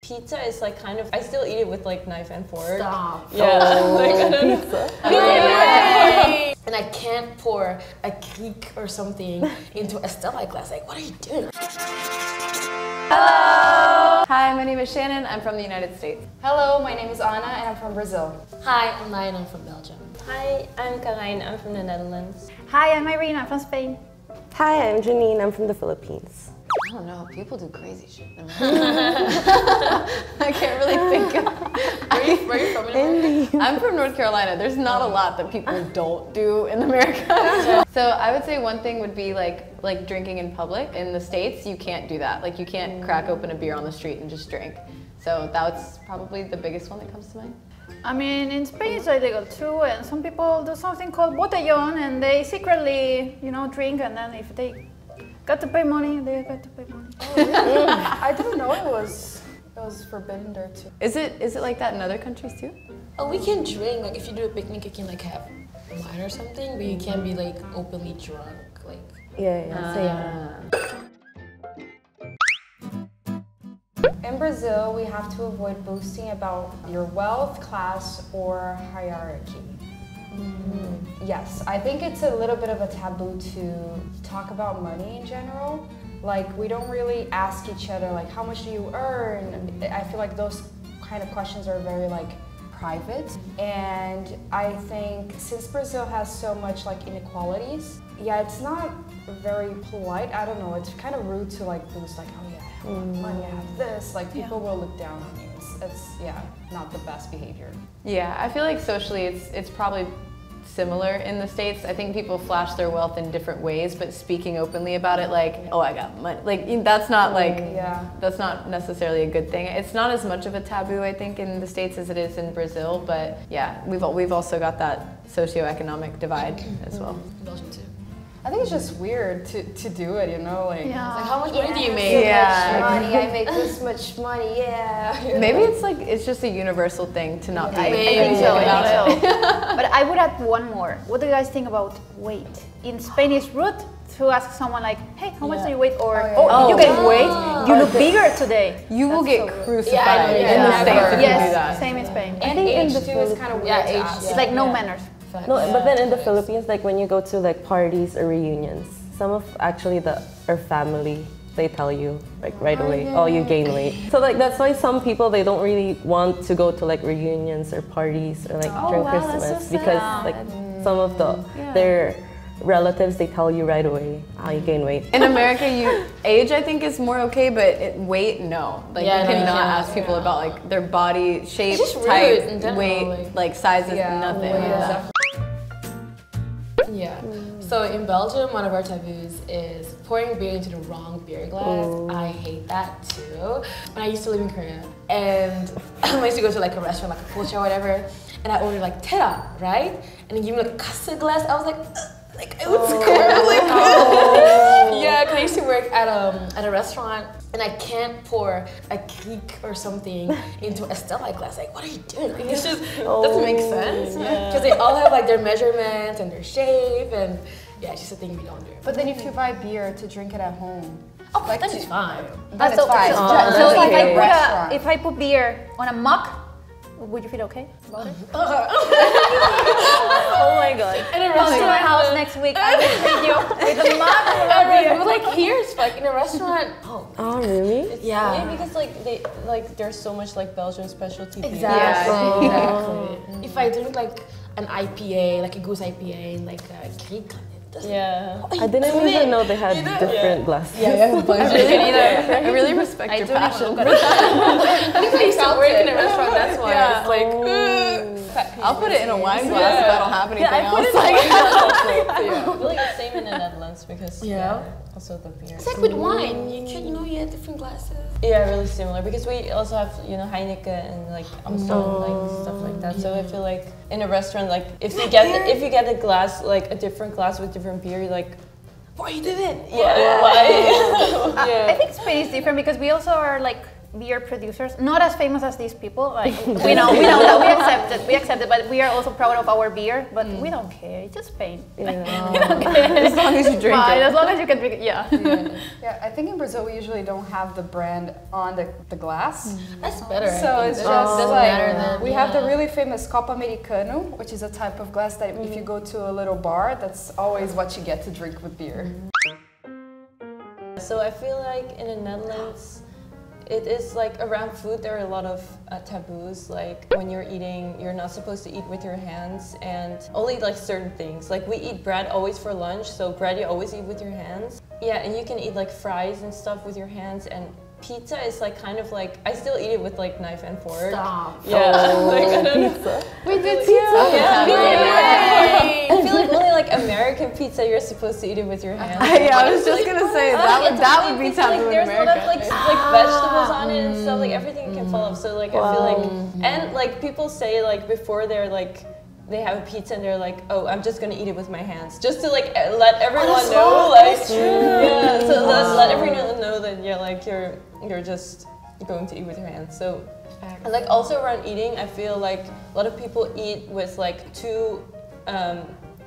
Pizza is like kind of, I still eat it with like knife and fork. Stop. Yeah. Like, I don't know. Pizza. Yay! And I can't pour a Greek or something into a Stella glass. Like, what are you doing? Hello! Hi, my name is Shannon. I'm from the United States. Hello, my name is Anna and I'm from Brazil. Hi, I'm Naya and I'm from Belgium. Hi, I'm Karijn. I'm from the Netherlands. Hi, I'm Irene. I'm from Spain. Hi, I'm Janin. I'm from the Philippines. I don't know, people do crazy shit. I can't really think of... Where are you from in America? I'm from North Carolina. There's not a lot that people don't do in America. So I would say one thing would be like drinking in public. In the States, you can't do that. Like you can't crack open a beer on the street and just drink. So that's probably the biggest one that comes to mind. I mean, in Spain it's illegal too, and some people do something called botellón, and they secretly, you know, drink, and then if they got to pay money, they got to pay money. Oh, really? I didn't know it was forbidden there too. Is it like that in other countries too? Oh, we can drink. Like if you do a picnic, you can like have wine or something, but you can't be like openly drunk. Like In Brazil, we have to avoid boasting about your wealth, class, or hierarchy. Yes, I think it's a little bit of a taboo to talk about money in general. Like, we don't really ask each other, like, how much do you earn? I feel like those kind of questions are very, like, private. And I think since Brazil has so much, like, inequalities, yeah, it's not very polite. I don't know, it's kind of rude to, like, boast, like, oh, yeah, I have money, I have this. Like, people will look down on you. It's yeah, not the best behavior. Yeah, I feel like socially it's probably similar in the States. I think people flash their wealth in different ways, but speaking openly about it, like, oh, I got money, like that's not like, that's not necessarily a good thing. It's not as much of a taboo, I think, in the States as it is in Brazil, but yeah, we've also got that socioeconomic divide as well. Belgium too. I think it's just weird to do it, you know, like, It's like how much money do you make? Yeah. money, I make this much money, yeah. Maybe it's just a universal thing to not be I think so. about it. But I would add one more. What do you guys think about weight? In Spain, it's rude to ask someone like, hey, how much do you weigh? Or, did you gain weight? You look bigger today. You will get crucified Yeah, in the States if you do Yes, that. same in Spain. And age too is kind of weird to ask. It's like no manners. No, but then in the Philippines, like when you go to like parties or reunions, some of actually our family, they tell you like right away, oh, you gain weight. So like that's why some people, they don't really want to go to like reunions or parties or like during Christmas, because like some of their relatives, they tell you right away how you gain weight. In America, age I think is more okay, but weight, no. Like you cannot ask people about like their body shape, type, weight, like sizes, nothing. Yeah. So in Belgium, one of our taboos is pouring beer into the wrong beer glass. I hate that too. When I used to live in Korea, and I used to go to like a restaurant, like a pool show or whatever, and I ordered like tera, right? And they give me like a custard glass. I was like I would squirt, like, yeah, because I used to work at a restaurant, and I can't pour a Greek or something into a Stella glass. Like, what are you doing? Like, it's just doesn't make sense. Because they all have like their measurements and their shape, and yeah, it's just a thing we don't do. But then if you buy beer to drink it at home, like that is fine. Then it's fine. So like if I put beer on a mug, would you feel okay about it? Oh my god. In a Come to my restaurant, house next week. I will feed you with a mug of beer. but like here, it's like in a restaurant. Oh really? Yeah. Maybe because there's so much like Belgian specialty beer. Exactly. Exactly. If I drink like an IPA, like a goose IPA, and like a Greek. Yeah. I didn't even know they had different glasses. Yeah, I really respect your passion. I think I used to work in a restaurant, that's why. It's like, I'll put it in a wine glass if I don't have anything else. I feel like the same in the Netherlands because also the beer. it's like with wine. You can, you have different glasses. Yeah, really similar because we also have Heineken and like Amstel and like stuff like that. So I feel like in a restaurant, like if you get a glass, like a different glass with different beer, you're like, what are you doing? Yeah. Why? I think Spain is different because we also are like beer producers, not as famous as these people. Like we know that we accept it, but we are also proud of our beer. But we don't care. It's just Spain. Yeah. We don't care. As long as you drink Fine, it. as long as you can drink it. Yeah. Yeah, I think in Brazil we usually don't have the brand on the glass. That's better. So it's just doesn't matter like then, we have the really famous Copo Americano, which is a type of glass that if you go to a little bar, that's always what you get to drink with beer. So I feel like in the Netherlands, it is like around food there are a lot of taboos. Like when you're eating, you're not supposed to eat with your hands, and only like certain things. Like we eat bread always for lunch, so bread you always eat with your hands. Yeah, and you can eat like fries and stuff with your hands, and pizza is like kind of like, I still eat it with like knife and fork. Stop. Yeah, like I don't know. Pizza. We did too. Yeah. I feel like only like American pizza you're supposed to eat it with your hands. Yeah, I was just gonna say that would be taboo in There's America. a lot of like vegetables on it and stuff, like everything you can fall off. So like I feel like, and like people say like before they're like, they have a pizza and they're like, oh, I'm just gonna eat it with my hands, just to like let everyone know, like, yeah, so let everyone know that you're just going to eat with your hands. So, and like also around eating, I feel like a lot of people eat with like two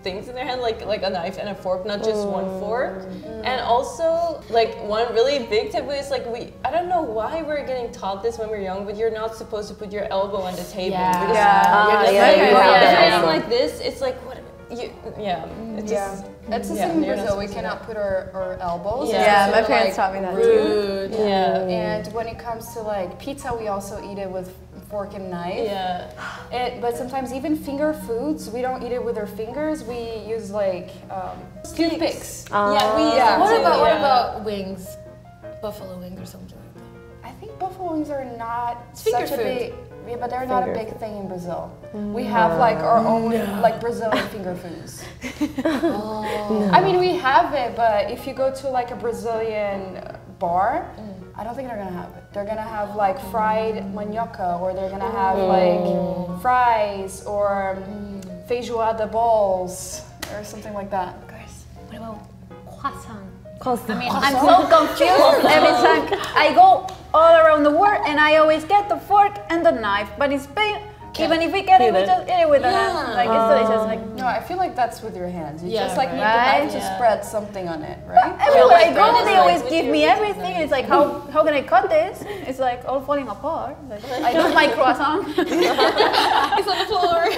things in their hand, like a knife and a fork, not just one fork. And also, like one really big taboo is like I don't know why we're getting taught this when we're young, but you're not supposed to put your elbow on the table. Because like this, it's like what it's just. It's the same in Brazil. We cannot put our elbows. Yeah, my parents taught me that rude. too. Yeah. And when it comes to like pizza, we also eat it with fork and knife. Yeah. But sometimes even finger foods, we don't eat it with our fingers. We use like toothpicks. What about wings? Buffalo wings or something like that? I think buffalo wings are not Finger such a food. big. Yeah, but they're not a big thing in Brazil. We have like our own like Brazilian finger foods. I mean, we have it, but if you go to like a Brazilian bar, I don't think they're gonna have it. They're gonna have like fried manioca, or they're gonna have like fries or feijoada balls or something like that. Guys, what about croissant? I Croissant. mean, I'm so confused every time I go all around the world, and I always get the fork and the knife. But in Spain, even if we get it, we just eat it with the hands. Like it's delicious. Like No, I feel like that's with your hands. You Yeah, just like right. need the knife to spread something on it, right? everywhere I go, bread they is always like give me everything. It's like how can I cut this? It's like all falling apart. Like, I love my croissant. It's on the floor.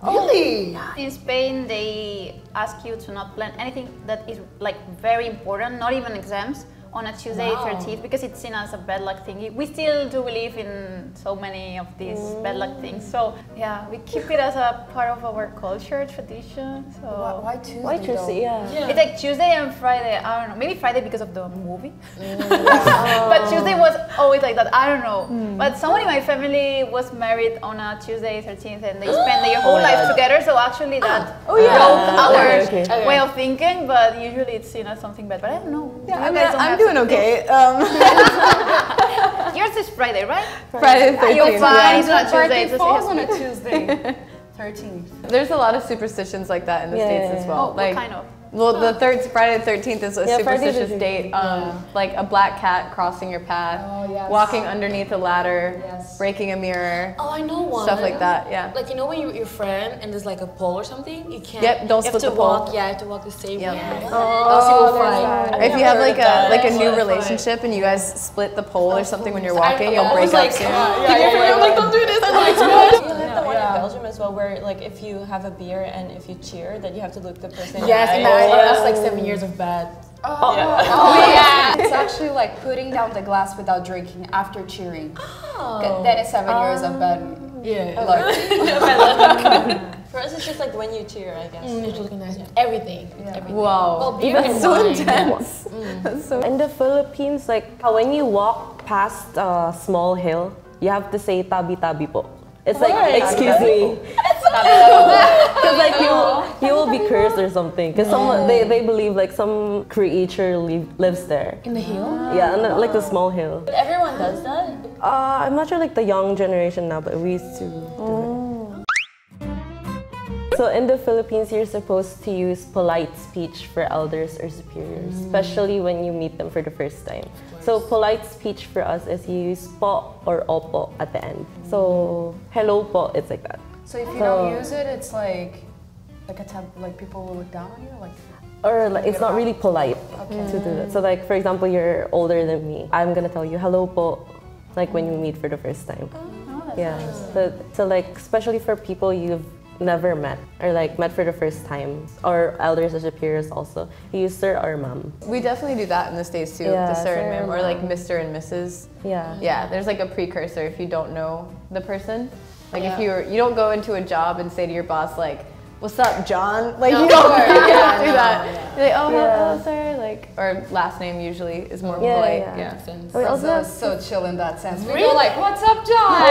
Really? In Spain, they ask you to not plan anything that is like very important, not even exams, on a Tuesday 13th, because it's seen as a bad luck thing. We still do believe in so many of these bad luck things. So yeah, we keep it as a part of our culture, tradition. So Why Tuesday? Why Tuesday? Yeah. it's like Tuesday and Friday. I don't know. Maybe Friday because of the movie. But Tuesday was always like that. I don't know. But someone in my family was married on a Tuesday 13th, and they spent their whole life together. So actually that broke our way of thinking. But usually it's seen as something bad. But I don't know. Yeah, You guys don't I'm have doing something. okay. Yours is Friday, right? Friday the You're 13th. fine. It's not Birthday Tuesday. falls on a Tuesday. 13th. There's a lot of superstitions like that in the States as well. Oh, what kind of? Well, the Friday the 13th is a Yeah, Friday the superstitious date. Like a black cat crossing your path, walking underneath a ladder, breaking a mirror, Oh, I know one. stuff like that. Yeah. Like you know when you're your friend and there's like a pole or something, you can't. Yep, don't you split have the to pole. walk. Yeah, you have to walk the same way. Yep. Else you will fight. If you have like a new relationship and you guys split the pole or something when you're walking, you'll break up soon. I'm like, don't do this. You have the one in Belgium as well, where like if you have a beer and if you cheer, that you have to look the person in the Yes, eye. and that's like 7 years of bad. It's actually like putting down the glass without drinking after cheering. That is 7 years of bad luck. For us, it's just like when you cheer, I guess. It's looking nice. Everything. Everything. Wow. Well, beer Even and so wine. intense. That's so. In the Philippines, like when you walk past a small hill, you have to say tabi-tabi po. It's like, excuse me. Because like you will be cursed or something. Because they believe like some creature lives there. In the hill? Yeah, and like the small hill. But everyone does that? I'm not sure like the young generation now, but we used to do So in the Philippines, you're supposed to use polite speech for elders or superiors, especially when you meet them for the first time. So polite speech for us is you use po or opo at the end. So hello po, it's like that. So if you don't use it, it's like a tab, like people will look down on you, like. Or like, it's not really polite to do that. So like, for example, you're older than me. I'm gonna tell you hello po, like when you meet for the first time. Yeah. So like, especially for people you've never met or like met for the first time, or elders or superiors also, you use sir or ma'am. We definitely do that in the States too, Yeah, the sir and ma'am, or like ma'am. Mr. and Mrs. Yeah. Yeah, there's like a precursor if you don't know the person. Like if you don't go into a job and say to your boss like, "What's up, John?" Like you don't do that. You're like, "Oh, hello, sir." Like, or last name usually is more polite. Yeah. We also have so chill in that sense. We go like, "What's up, John?"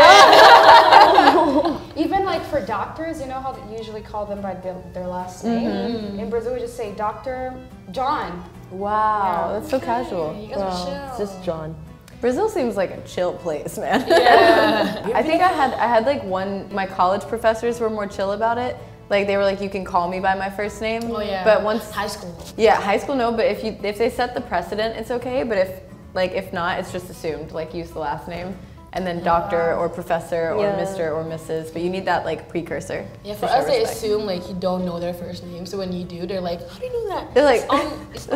Even like for doctors, you know how they usually call them by their last name? In Brazil, we just say Dr. John. Wow, that's so casual. You guys are chill. it's just John. Brazil seems like a chill place, man. Yeah. I think I had like my college professors were more chill about it. Like they were like, you can call me by my first name. Oh yeah. But once high school. Yeah, high school no. But if they set the precedent, it's okay. But if not, it's just assumed. Like use the last name, and then doctor or professor or Mr. or Mrs. But you need that like precursor. Yeah, for us they assume like you don't know their first name. So when you do, they're like, how do you know that? They're like, it's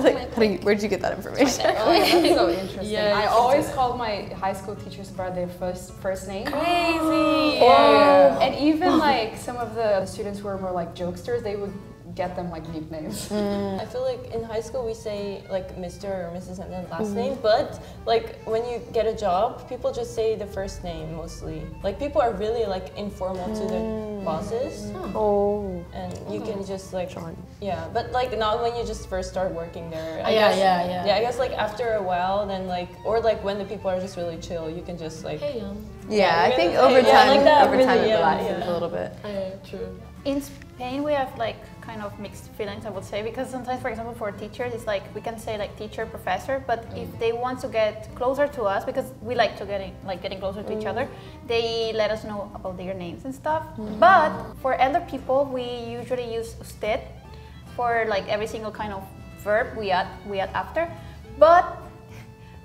where'd you get that information? Oh, yeah, that's so interesting. Yeah, I always called my high school teachers by their first name. crazy. Yeah. And even like some of the students who were more like jokesters, they would get them like nicknames. I feel like in high school we say like Mr. or Mrs. and then last name, but like when you get a job, people just say the first name mostly. Like people are really like informal to their bosses. And you can just like but like not when you just first start working there. I guess, I guess like after a while, then like or like when the people are just really chill, you can just like Yeah, I think over time, that over really, time it relaxes a little bit. True. In Spain, we have like kind of mixed feelings, I would say, because sometimes, for example, for teachers, it's like we can say like teacher, professor, but if they want to get closer to us, because we like to getting closer to each other, they let us know about their names and stuff. But for elder people, we usually use usted for like every single kind of verb we add after. But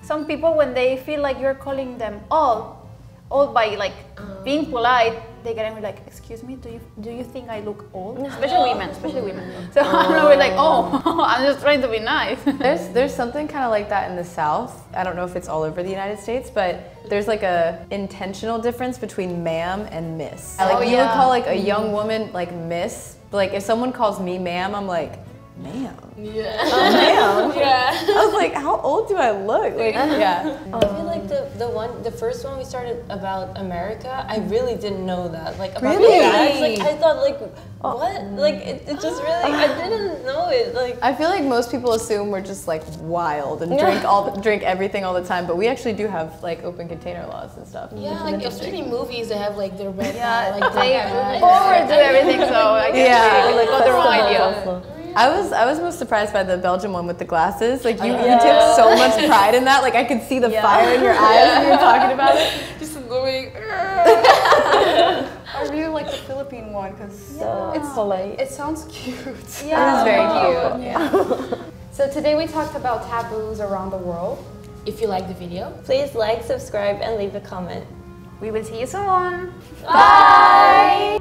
some people, when they feel like you're calling them all by like being polite, they get angry like, excuse me, do you think I look old? Especially women. So I'm always like, oh, I'm just trying to be nice. There's something kind of like that in the South. I don't know if it's all over the United States, but there's like a intentional difference between ma'am and miss. Like you would call like a young woman like miss, but like if someone calls me ma'am, I'm like, ma'am. Yeah. Ma'am. I was like, how old do I look? Like, I feel like the first one we started about America, I really didn't know that. Like about the US, like I thought like what? Like it just really I didn't know it. Like I feel like most people assume we're just like wild and drink everything all the time, but we actually do have like open container laws and stuff. Yeah, like especially movies, they have like their red like they overdo everything, so I guess we got the wrong idea. I was most surprised by the Belgian one with the glasses. Like you took so much pride in that. Like I could see the fire in your eyes when you were talking about it. Just going. I really like the Philippine one because it's polite. It sounds cute. Yeah, it is very cute. Yeah. So today we talked about taboos around the world. If you like the video, please like, subscribe, and leave a comment. We will see you soon. Bye.